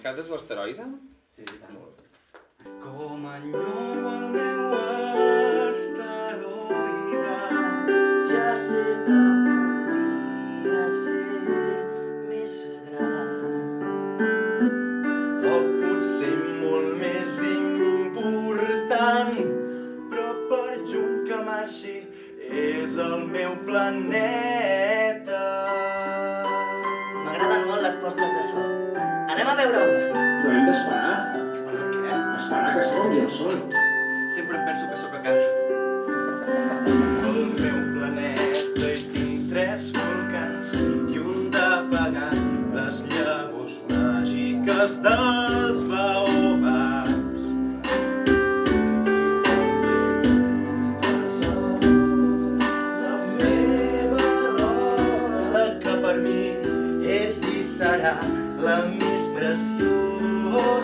rescates l'asteroide? Sí, tant. Com enyoro el meu asteroide, ja sé que podria ser més gran. O potser molt més important, però per lluny que marxi és el meu planeta. M'agraden molt les postes de sol. Anem a veure una. Però hem d'esperar. Esperar el què? Esperar que s'ongui el sol. Sempre penso que sóc a casa. Al meu planeta hi tinc 3 volcans i un d'apagat, les llavors màgiques dels baobabs. La meva rosa, que per mi és i serà la més preciosa.